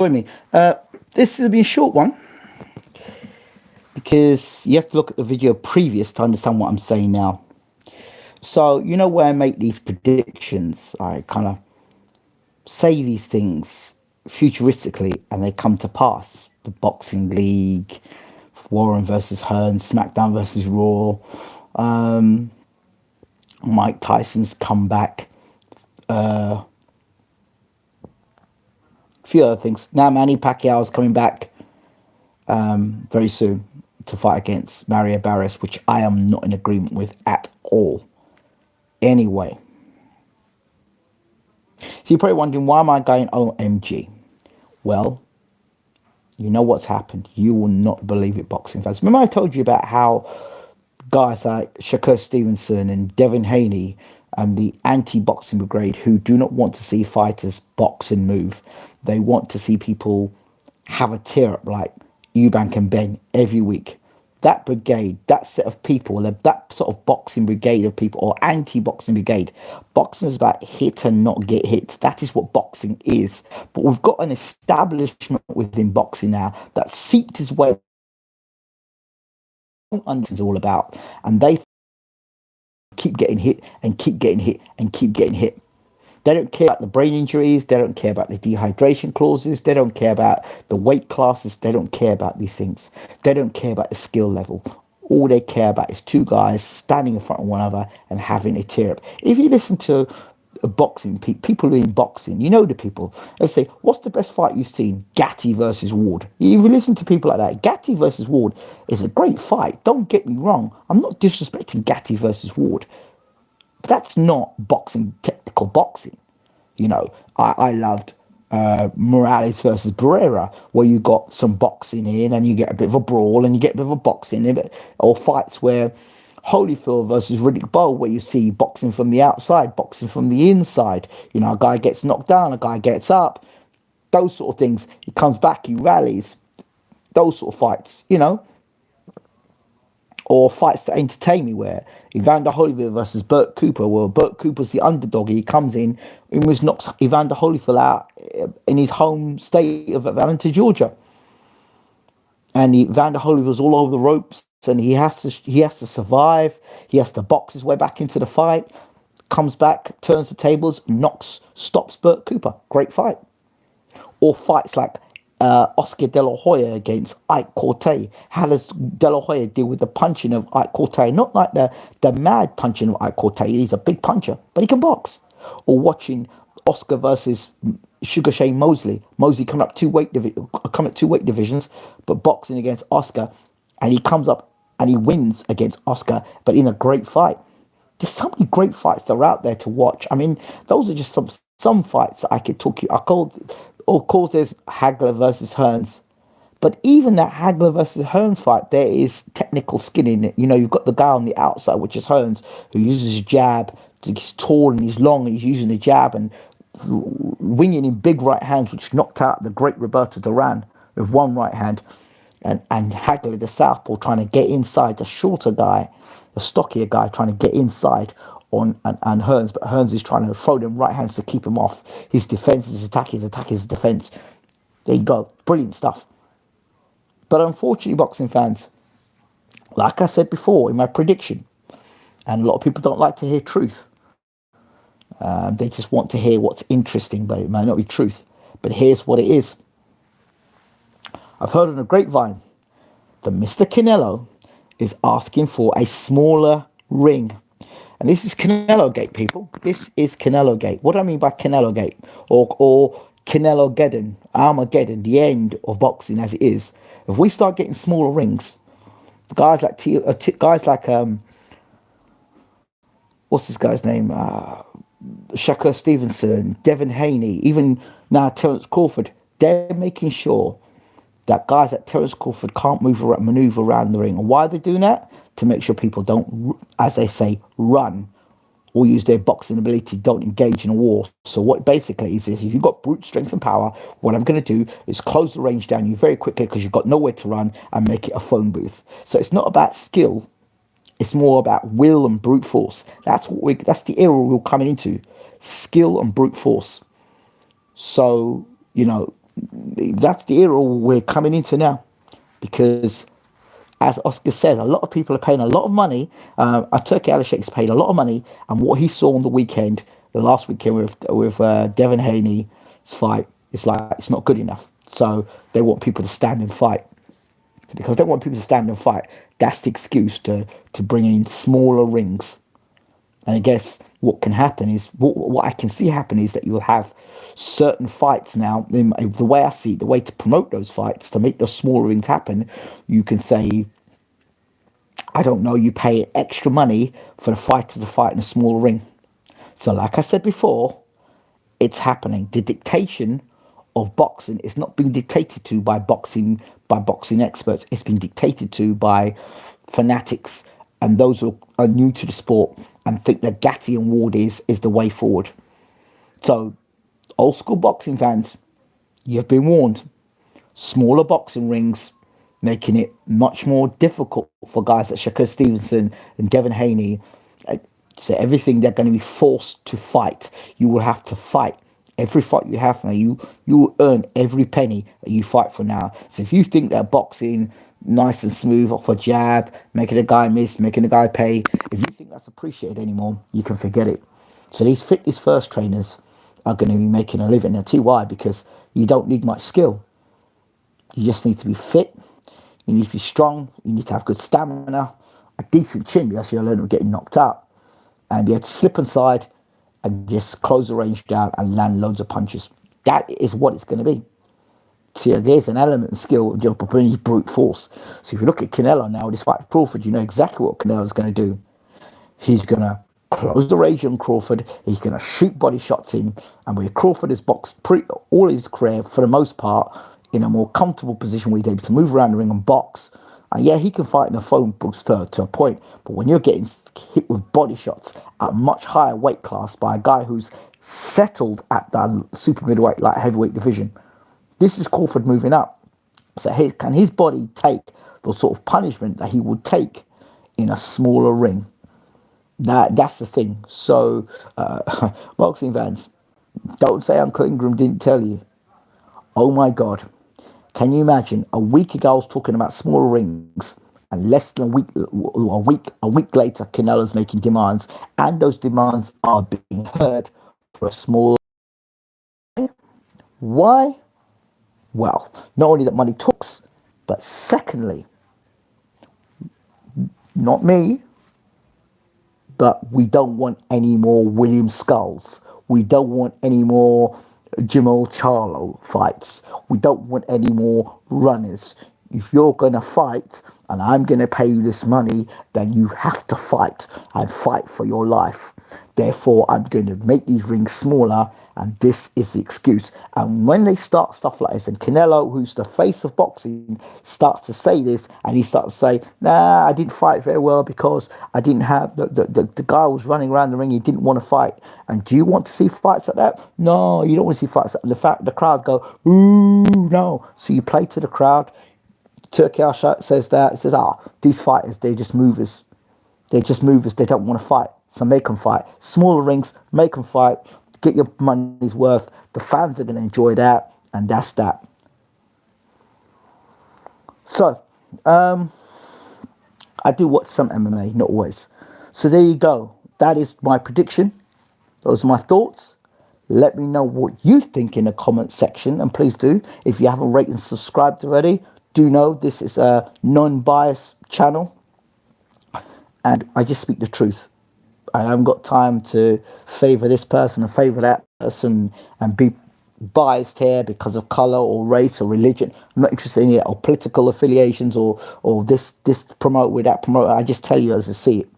join me. This will be a short one because you have to look at the video previous to understand what I'm saying now. So, where I make these predictions, I kind of say these things futuristically and they come to pass. The Boxing League, Warren versus Hearn, SmackDown versus Raw, Mike Tyson's comeback, a few other things. Now Manny Pacquiao is coming back very soon to fight against Mario Barris, which I am not in agreement with at all. Anyway, so you're probably wondering, why am I going OMG? Well, you know what's happened. You will not believe it, boxing fans. Remember I told you about how guys like Shakur Stevenson and Devin Haney and the anti-boxing brigade, who do not want to see fighters box and move. They want to see people have a tear-up like Eubank and Ben every week. That brigade, that set of people, that sort of boxing brigade of people, or anti-boxing brigade. Boxing is about hit and not get hit. That is what boxing is. But we've got an establishment within boxing now that seeped his way. It's all about, and they keep getting hit and keep getting hit and keep getting hit. They don't care about the brain injuries. They don't care about the dehydration clauses. They don't care about the weight classes. They don't care about these things. They don't care about the skill level. All they care about is two guys standing in front of one another and having a tear up. If you listen to boxing, people in boxing, the people, they say, what's the best fight you've seen? Gatti versus Ward. If you listen to people like that, Gatti versus Ward is a great fight. Don't get me wrong. I'm not disrespecting Gatti versus Ward. But that's not boxing, technical boxing. I loved Morales versus Barrera, where you got some boxing in and you get a bit of a brawl and you get a bit of a boxing in it, or fights where Holyfield versus Riddick Bowe, where you see boxing from the outside, boxing from the inside. A guy gets knocked down, a guy gets up, those sort of things. He comes back, he rallies, those sort of fights, or fights that entertain me, where Evander Holyfield versus Burt Cooper, where Burt Cooper's the underdog. He comes in and knocks Evander Holyfield out in his home state of Atlanta, Georgia. And Evander Holyfield's all over the ropes, and he has to survive. He has to box his way back into the fight, comes back, turns the tables, stops Burt Cooper. Great fight. Or fights like Oscar De La Hoya against Ike Corte. How does De La Hoya deal with the punching of Ike Corte? Not like the mad punching of Ike Corte. He's a big puncher, but he can box. Or watching Oscar versus Sugar Shane Mosley. Mosley coming up two weight divisions, but boxing against Oscar, and he comes up and he wins against Oscar, but in a great fight. There's so many great fights that are out there to watch. I mean, those are just some fights that I could talk you. Of course, there's Hagler versus Hearns. But even that Hagler versus Hearns fight, there is technical skill in it. You've got the guy on the outside, which is Hearns, who uses his jab. He's tall and he's long, and he's using the jab and winging in big right hands, which knocked out the great Roberto Duran with one right hand. And Hagler, the southpaw, trying to get inside, the shorter guy, the stockier guy, trying to get inside on and Hearns, but Hearns is trying to throw them right hands to keep him off. His defense is attack, his attack is defense. There you go. Brilliant stuff. But unfortunately, boxing fans, like I said before in my prediction, and a lot of people don't like to hear truth. They just want to hear what's interesting, but it might not be truth. But here's what it is. I've heard on a grapevine that Mr. Canelo is asking for a smaller ring. And this is Canelo Gate, people. This is Canelo Gate. What do I mean by Canelo Gate? Or Canelo-geddon, Armageddon, the end of boxing as it is. If we start getting smaller rings, guys like what's this guy's name? Shakur Stevenson, Devin Haney, even now Terence Crawford, they're making sure that guys like Terence Crawford can't maneuver around the ring. And why are they doing that? To make sure people don't, as they say, run or use their boxing ability, don't engage in a war. So what basically is, if you've got brute strength and power, what I'm going to do is close the range down you very quickly because you've got nowhere to run and make it a phone booth. So it's not about skill. It's more about will and brute force. That's the era we're coming into. Skill and brute force. So, That's the era we're coming into now, because as Oscar says, a lot of people are paying a lot of money. Turkey Alashek's paid a lot of money, and what he saw on the weekend, the last weekend with Devin Haney's fight, it's like it's not good enough. So they want people to stand and fight. Because they want people to stand and fight, that's the excuse to bring in smaller rings. And I guess what can happen is, what I can see happen is that you'll have certain fights now. The way I see it, the way to promote those fights, to make those smaller rings happen, you can say, I don't know, you pay extra money for the fighter to fight in a smaller ring. So like I said before, it's happening. The dictation of boxing is not being dictated to by boxing experts. It's been dictated to by fanatics and those who are new to the sport and think that Gatti and Ward is the way forward. So, old school boxing fans, you've been warned. Smaller boxing rings, making it much more difficult for guys like Shakur Stevenson and Devin Haney. So everything, they're going to be forced to fight. You will have to fight. Every fight you have now, you will earn every penny that you fight for now. So if you think that boxing, nice and smooth off a jab, making a guy miss, making a guy pay, if you think that's appreciated anymore, you can forget it. So these fitness first trainers are going to be making a living. I'll tell you why, because you don't need much skill. You just need to be fit. You need to be strong. You need to have good stamina, a decent chin, because you're learning getting knocked out, and be able to slip inside and just close the range down and land loads of punches. That is what it's going to be. So there's an element of skill, of brute force. So if you look at Canelo now, this fight with Crawford, you know exactly what Canelo's going to do. He's going to close the range on Crawford. He's going to shoot body shots in. And where Crawford has boxed all his career, for the most part, in a more comfortable position where he's able to move around the ring and box. And yeah, he can fight in a phone booth to a point. But when you're getting hit with body shots at a much higher weight class by a guy who's settled at that super middleweight, light heavyweight division, this is Crawford moving up. So can his body take the sort of punishment that he would take in a smaller ring? That's the thing. So, boxing fans, don't say Uncle Ingram didn't tell you. Oh my God. Can you imagine? A week ago I was talking about smaller rings, and less than a week later, Canelo's making demands, and those demands are being heard for a small. Why? Well, not only that money talks, but secondly, not me, but we don't want any more William Skulls. We don't want any more Jamal Charlo fights. We don't want any more runners. If you're going to fight and I'm going to pay you this money, then you have to fight and fight for your life. Therefore, I'm going to make these rings smaller, and this is the excuse. And when they start stuff like this, and Canelo, who's the face of boxing, starts to say this, and he starts to say, nah, I didn't fight very well because I didn't have, the guy was running around the ring, he didn't want to fight. And do you want to see fights like that? No, you don't want to see fights like that. The crowd go, ooh, no. So you play to the crowd. Turkey says that. It says, these fighters, they're just movers. They're just movers. They don't want to fight. So make them fight. Smaller rings, make them fight. Get your money's worth. The fans are going to enjoy that. And that's that. So, I do watch some MMA, not always. So there you go. That is my prediction. Those are my thoughts. Let me know what you think in the comment section. And please do, if you haven't rated and subscribed already, do know this is a non-biased channel. And I just speak the truth. I haven't got time to favour this person and favour that person and be biased here because of colour or race or religion. I'm not interested in it, or political affiliations or this promoter with that promoter. I just tell you as I see it.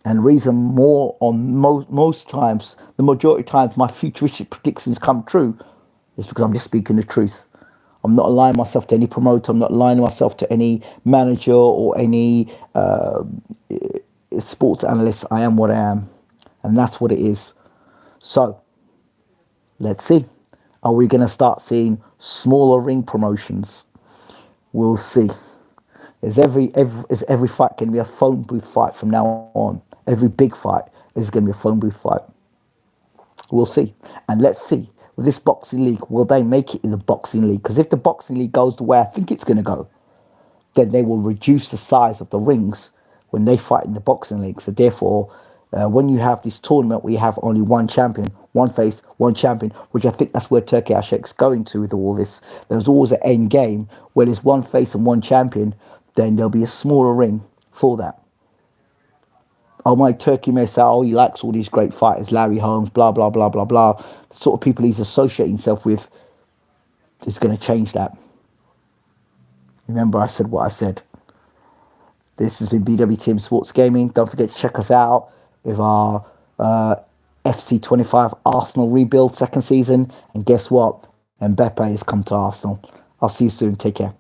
And the reason more on most times, the majority of times my futuristic predictions come true is because I'm just speaking the truth. I'm not aligning myself to any promoter. I'm not aligning myself to any manager or any sports analyst. I am what I am. And that's what it is. So, let's see. Are we going to start seeing smaller ring promotions? We'll see. Is every fight going to be a phone booth fight from now on? Every big fight is going to be a phone booth fight. We'll see. And let's see with this boxing league, will they make it in the boxing league? Because if the boxing league goes the way I think it's going to go, then they will reduce the size of the rings when they fight in the boxing league. So therefore, when you have this tournament where you have only one champion, one face, one champion, which I think that's where Turkey Ashek's going to with all this, there's always an end game where there's one face and one champion, then there'll be a smaller ring for that. Oh, my Turkey may say, oh, he likes all these great fighters, Larry Holmes, blah, blah, blah, blah, blah. The sort of people he's associating himself with is going to change that. Remember, I said what I said. This has been BWTM Sports Gaming. Don't forget to check us out with our FC25 Arsenal rebuild second season. And guess what? Mbappe has come to Arsenal. I'll see you soon. Take care.